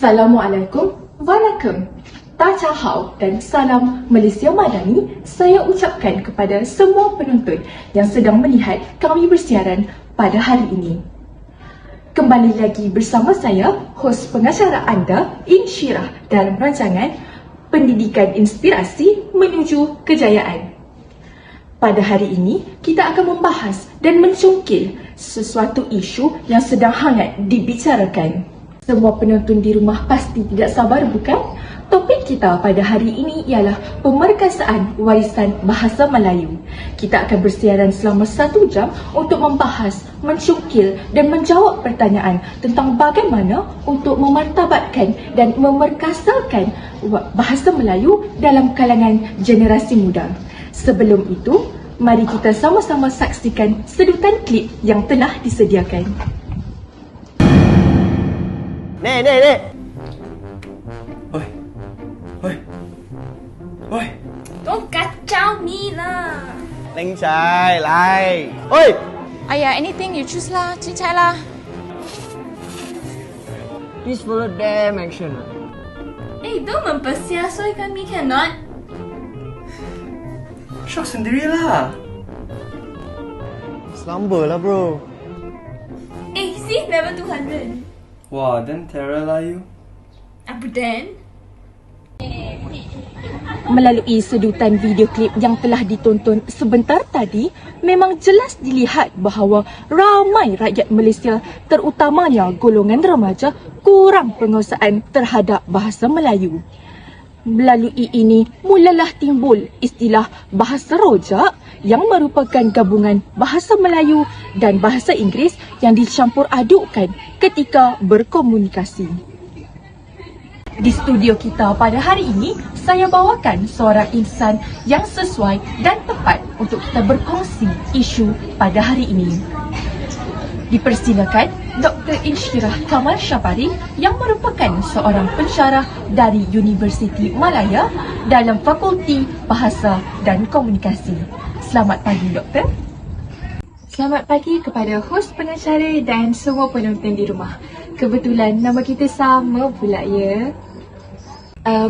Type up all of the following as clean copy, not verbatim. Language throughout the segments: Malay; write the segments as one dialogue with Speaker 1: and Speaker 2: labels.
Speaker 1: Assalamualaikum, Waalaikum, Tachahau dan salam Malaysia Madani saya ucapkan kepada semua penonton yang sedang melihat kami bersiaran pada hari ini. Kembali lagi bersama saya, hos pengacara anda, Insyirah, dalam rancangan Pendidikan Inspirasi Menuju Kejayaan. Pada hari ini, kita akan membahas dan mencungkil sesuatu isu yang sedang hangat dibicarakan. Semua penonton di rumah pasti tidak sabar, bukan? Topik kita pada hari ini ialah pemerkasaan warisan bahasa Melayu. Kita akan bersiaran selama 1 jam untuk membahas, mencungkil dan menjawab pertanyaan tentang bagaimana untuk memartabatkan dan memerkasakan bahasa Melayu dalam kalangan generasi muda. Sebelum itu, mari kita sama-sama saksikan sedutan klip yang telah disediakan.
Speaker 2: Nek. Oi.
Speaker 3: Don't kacau ni lah.
Speaker 2: Leng Chai, lai. Oi.
Speaker 3: Ayah, anything you choose lah. Cincai lah.
Speaker 4: Please follow damn action.
Speaker 3: Don't mempersiasoi kami, cannot?
Speaker 2: Syok sendirilah. Slumber lah bro.
Speaker 3: See, level 200.
Speaker 2: Wah, then terror lah you.
Speaker 3: Apa dan?
Speaker 1: Melalui sedutan video klip yang telah ditonton sebentar tadi, memang jelas dilihat bahawa ramai rakyat Malaysia, terutamanya golongan remaja, kurang penguasaan terhadap bahasa Melayu. Melalui ini, mulalah timbul istilah bahasa rojak yang merupakan gabungan bahasa Melayu dan bahasa Inggeris yang dicampur adukkan ketika berkomunikasi. Di studio kita pada hari ini, saya bawakan seorang insan yang sesuai dan tepat untuk kita berkongsi isu pada hari ini. Dipersilakan Dr. Insyirah Kamal Syabari yang merupakan seorang pensyarah dari Universiti Malaya dalam Fakulti Bahasa dan Komunikasi. Selamat pagi, Doktor. Selamat pagi kepada hos pengacara dan semua penonton di rumah. Kebetulan nama kita sama pula, ya.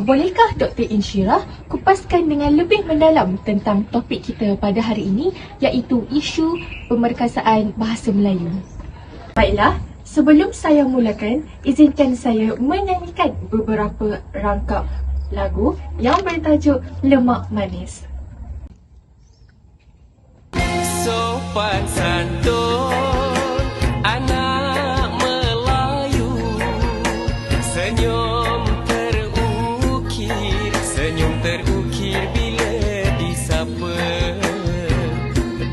Speaker 1: Bolehkah Dr. Insyirah kupaskan dengan lebih mendalam tentang topik kita pada hari ini, iaitu isu pemerkasaan bahasa Melayu? Baiklah, sebelum saya mulakan, izinkan saya menyanyikan beberapa rangkap lagu yang bertajuk Lemak Manis.
Speaker 5: Sopan santun anak Melayu, senyum terukir bila disapa,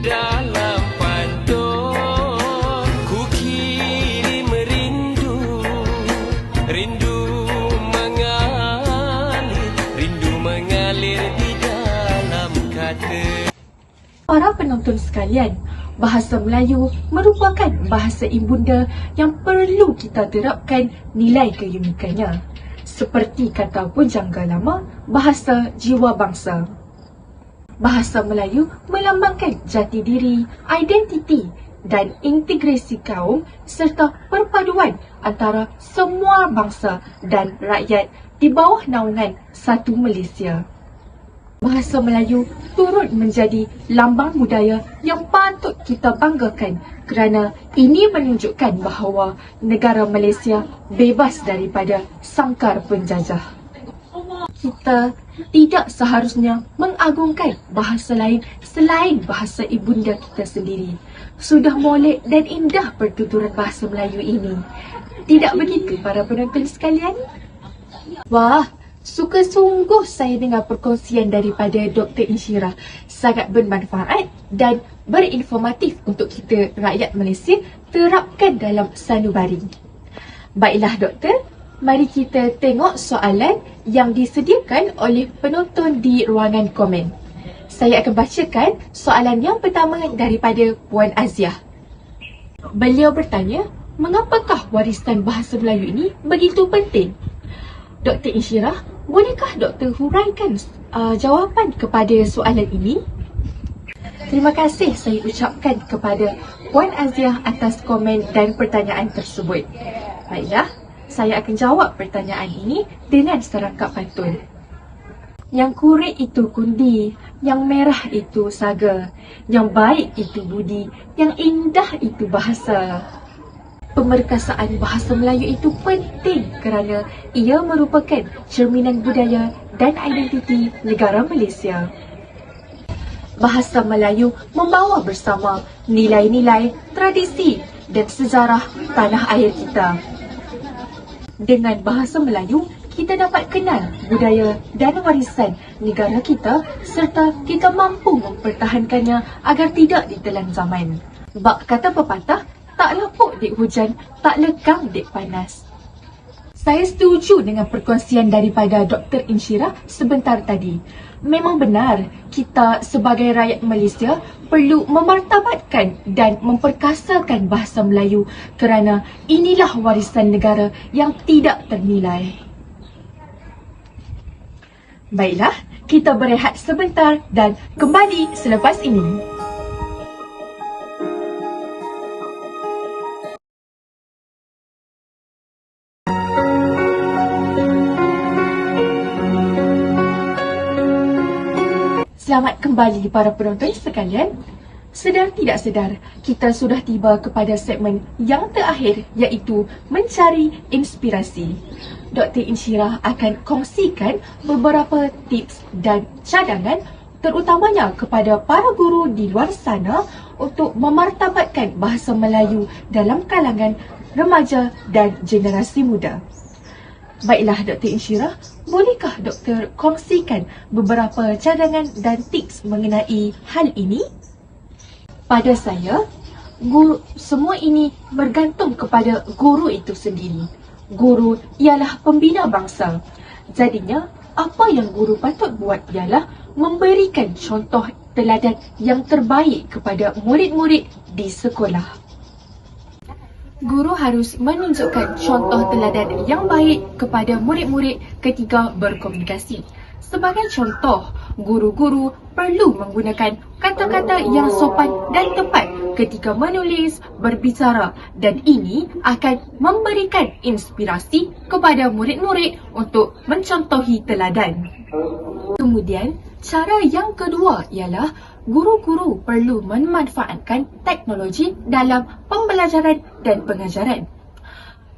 Speaker 5: dalam pantun ku kirim rindu mengalir di dalam kata.
Speaker 1: Para penonton sekalian, bahasa Melayu merupakan bahasa ibunda yang perlu kita terapkan nilai keunikannya. Seperti kata pujangga lama, bahasa jiwa bangsa. Bahasa Melayu melambangkan jati diri, identiti dan integrasi kaum serta perpaduan antara semua bangsa dan rakyat di bawah naungan satu Malaysia. Bahasa Melayu turut menjadi lambang budaya yang patut kita banggakan kerana ini menunjukkan bahawa negara Malaysia bebas daripada sangkar penjajah. Kita tidak seharusnya mengagungkan bahasa lain selain bahasa ibunda kita sendiri. Sudah molek dan indah pertuturan bahasa Melayu ini. Tidak begitu para penonton sekalian? Wah, suka sungguh saya dengar perkongsian daripada Dr. Insyirah. Sangat bermanfaat dan berinformatif untuk kita rakyat Malaysia terapkan dalam sanubari. Baiklah Doktor, mari kita tengok soalan yang disediakan oleh penonton di ruangan komen. Saya akan bacakan soalan yang pertama daripada Puan Aziah. Beliau bertanya, mengapakah warisan bahasa Melayu ini begitu penting? Dr. Insyirah, bolehkah Doktor huraikan jawapan kepada soalan ini? Terima kasih saya ucapkan kepada Puan Aziah atas komen dan pertanyaan tersebut. Baiklah, saya akan jawab pertanyaan ini dengan serangkap pantun. Yang kurik itu kundi, yang merah itu saga, yang baik itu budi, yang indah itu bahasa. Pemerkasaan bahasa Melayu itu penting kerana ia merupakan cerminan budaya dan identiti negara Malaysia. Bahasa Melayu membawa bersama nilai-nilai, tradisi dan sejarah tanah air kita. Dengan bahasa Melayu, kita dapat kenal budaya dan warisan negara kita serta kita mampu mempertahankannya agar tidak ditelan zaman. Bak kata pepatah, tak lapuk dek hujan, tak lekang dek panas. Saya setuju dengan perkongsian daripada Dr. Insyirah sebentar tadi. Memang benar, kita sebagai rakyat Malaysia perlu memartabatkan dan memperkasakan bahasa Melayu kerana inilah warisan negara yang tidak ternilai. Baiklah, kita berehat sebentar dan kembali selepas ini. Selamat kembali para penonton sekalian. Sedar tidak sedar, kita sudah tiba kepada segmen yang terakhir iaitu mencari inspirasi. Dr. Insyirah akan kongsikan beberapa tips dan cadangan terutamanya kepada para guru di luar sana untuk memartabatkan bahasa Melayu dalam kalangan remaja dan generasi muda. Baiklah Dr. Insyirah, bolehkah Doktor kongsikan beberapa cadangan dan tips mengenai hal ini? Pada saya, semua ini bergantung kepada guru itu sendiri. Guru ialah pembina bangsa. Jadinya, apa yang guru patut buat ialah memberikan contoh teladan yang terbaik kepada murid-murid di sekolah. Guru harus menunjukkan contoh teladan yang baik kepada murid-murid ketika berkomunikasi. Sebagai contoh, guru-guru perlu menggunakan kata-kata yang sopan dan tepat ketika menulis, berbicara dan ini akan memberikan inspirasi kepada murid-murid untuk mencontohi teladan. Kemudian, cara yang kedua ialah guru-guru perlu memanfaatkan teknologi dalam pembelajaran dan pengajaran.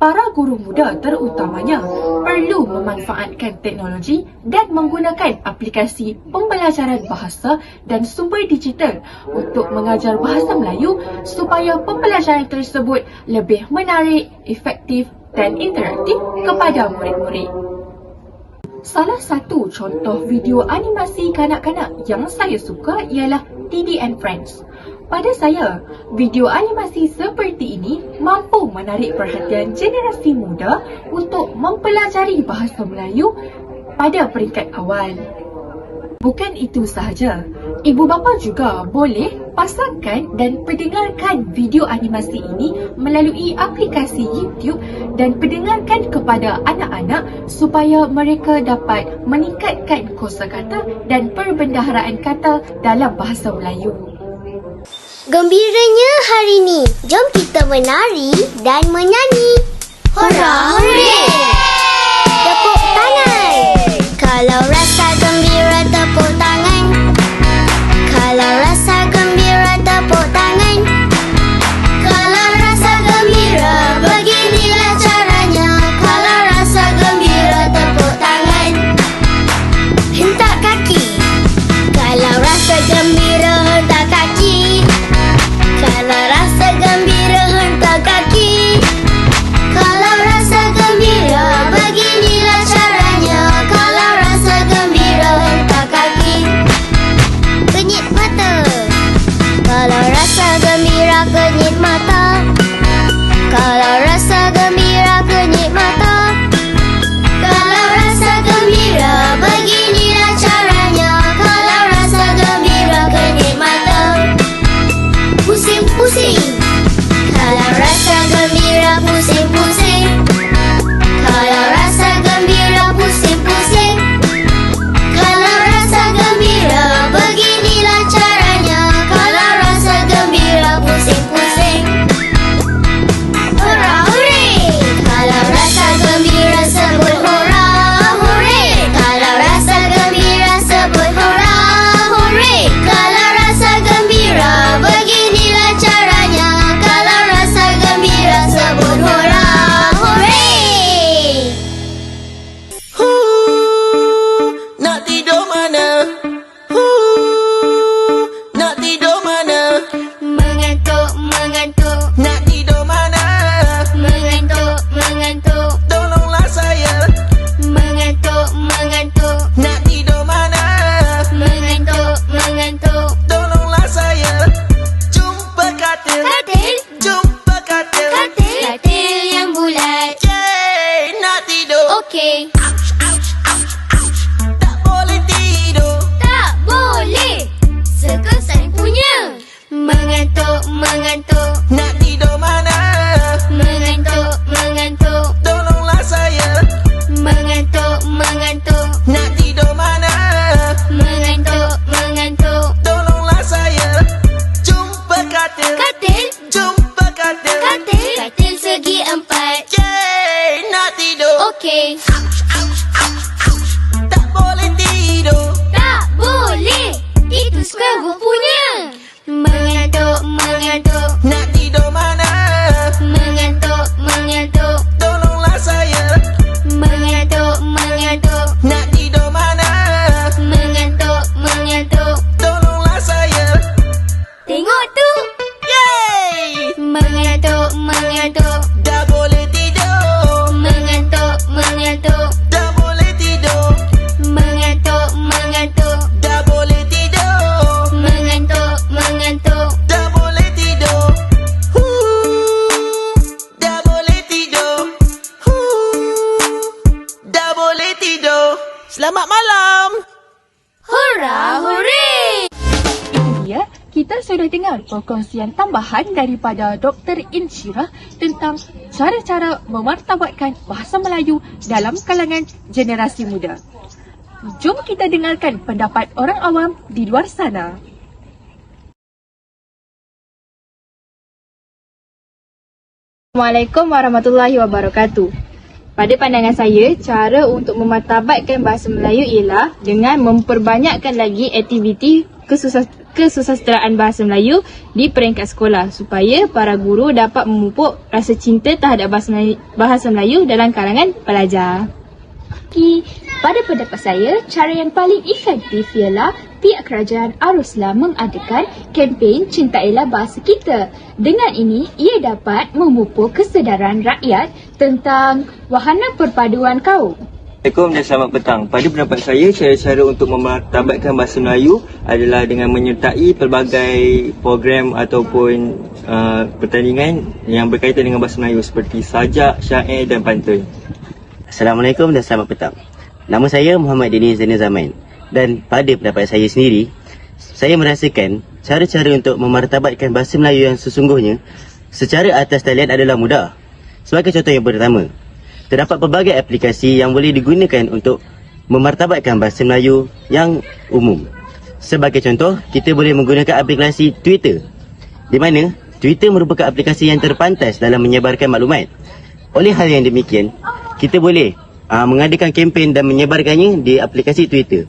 Speaker 1: Para guru muda terutamanya perlu memanfaatkan teknologi dan menggunakan aplikasi pembelajaran bahasa dan sumber digital untuk mengajar bahasa Melayu supaya pembelajaran tersebut lebih menarik, efektif dan interaktif kepada murid-murid. Salah satu contoh video animasi kanak-kanak yang saya suka ialah Didi and Friends. Pada saya, video animasi seperti ini mampu menarik perhatian generasi muda untuk mempelajari bahasa Melayu pada peringkat awal. Bukan itu sahaja, ibu bapa juga boleh pasangkan dan pendengarkan video animasi ini melalui aplikasi YouTube dan pendengarkan kepada anak-anak supaya mereka dapat meningkatkan kosakata dan perbendaharaan kata dalam bahasa Melayu.
Speaker 6: Gembiranya hari ni, jom kita menari dan menyanyi. Hurra, hurray! Tepuk tangan. Kalau rasa gembira, tepuk tangan. Kalau rasa gembira, tepuk tangan. Kalau rasa gembira, beginilah caranya. Kalau rasa gembira, tepuk tangan. Hentak kaki. Kalau rasa gembira, hentak kaki. Kalau rasa gembira, hentak kaki. Kalau rasa gembira, beginilah caranya. Kalau rasa gembira, hentak kaki.
Speaker 7: Selamat malam.
Speaker 6: Hurrah, hurray!
Speaker 1: Itu dia, kita sudah dengar perkongsian tambahan daripada Dr. Insyirah tentang cara-cara memartabatkan bahasa Melayu dalam kalangan generasi muda. Jom kita dengarkan pendapat orang awam di luar sana.
Speaker 8: Assalamualaikum warahmatullahi wabarakatuh. Pada pandangan saya, cara untuk memartabatkan bahasa Melayu ialah dengan memperbanyakkan lagi aktiviti kesusasteraan bahasa Melayu di peringkat sekolah supaya para guru dapat memupuk rasa cinta terhadap bahasa Melayu dalam kalangan pelajar.
Speaker 9: Pada pendapat saya, cara yang paling efektif ialah pihak kerajaan haruslah mengadakan kempen Cintailah Bahasa Kita. Dengan ini, ia dapat memupuk kesedaran rakyat tentang wahana perpaduan kaum.
Speaker 4: Assalamualaikum dan selamat petang. Pada pendapat saya, cara-cara untuk memartabatkan bahasa Melayu adalah dengan menyertai pelbagai program ataupun pertandingan yang berkaitan dengan bahasa Melayu seperti sajak, syair dan pantun.
Speaker 10: Assalamualaikum dan selamat petang. Nama saya Muhammad Dini Zainal Zaman dan pada pendapat saya sendiri, saya merasakan cara-cara untuk memartabatkan bahasa Melayu yang sesungguhnya secara atas talian adalah mudah. Sebagai contoh yang pertama, terdapat pelbagai aplikasi yang boleh digunakan untuk memartabatkan bahasa Melayu yang umum. Sebagai contoh, kita boleh menggunakan aplikasi Twitter, di mana Twitter merupakan aplikasi yang terpantas dalam menyebarkan maklumat. Oleh hal yang demikian, kita boleh mengadakan kempen dan menyebarkannya di aplikasi Twitter.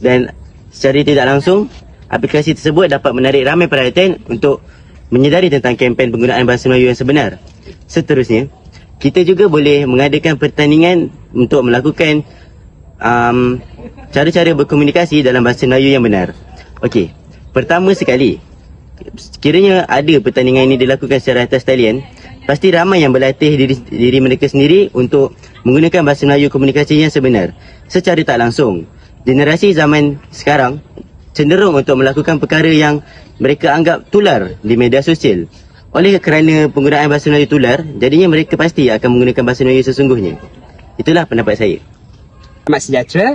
Speaker 10: Dan secara tidak langsung, aplikasi tersebut dapat menarik ramai perhatian untuk menyedari tentang kempen penggunaan bahasa Melayu yang sebenar. Seterusnya, kita juga boleh mengadakan pertandingan untuk melakukan cara-cara berkomunikasi dalam bahasa Melayu yang benar. Okey, pertama sekali, sekiranya ada pertandingan ini dilakukan secara atas talian, pasti ramai yang berlatih diri mereka sendiri untuk menggunakan bahasa Melayu komunikasi yang sebenar. Secara tak langsung, generasi zaman sekarang cenderung untuk melakukan perkara yang mereka anggap tular di media sosial. Oleh kerana penggunaan bahasa Melayu tular, jadinya mereka pasti akan menggunakan bahasa Melayu sesungguhnya. Itulah pendapat saya.
Speaker 7: Selamat sejahtera.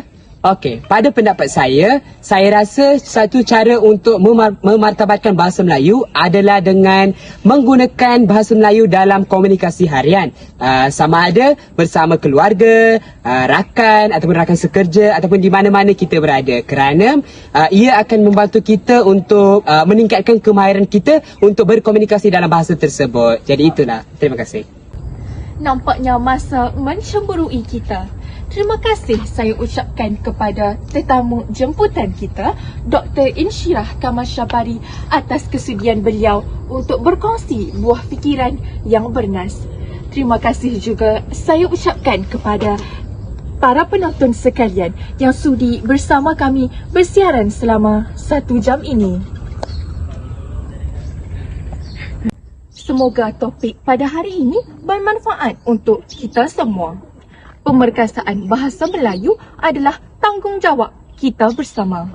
Speaker 7: Okey, pada pendapat saya rasa satu cara untuk memartabatkan bahasa Melayu adalah dengan menggunakan bahasa Melayu dalam komunikasi harian. Sama ada bersama keluarga, rakan ataupun rakan sekerja ataupun di mana-mana kita berada. Kerana ia akan membantu kita untuk meningkatkan kemahiran kita untuk berkomunikasi dalam bahasa tersebut. Jadi itulah. Terima kasih.
Speaker 1: Nampaknya masa mencemburui kita. Terima kasih saya ucapkan kepada tetamu jemputan kita, Dr. Insyirah Kamal Syabari atas kesudian beliau untuk berkongsi buah fikiran yang bernas. Terima kasih juga saya ucapkan kepada para penonton sekalian yang sudi bersama kami bersiaran selama 1 jam ini. Semoga topik pada hari ini bermanfaat untuk kita semua. Pemerkasaan bahasa Melayu adalah tanggungjawab kita bersama.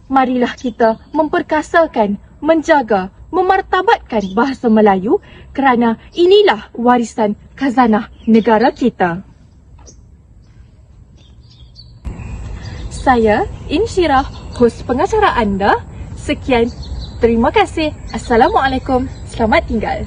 Speaker 1: Marilah kita memperkasakan, menjaga, memartabatkan bahasa Melayu kerana inilah warisan khazanah negara kita. Saya Insyirah, hos pengacara anda. Sekian, terima kasih. Assalamualaikum, selamat tinggal.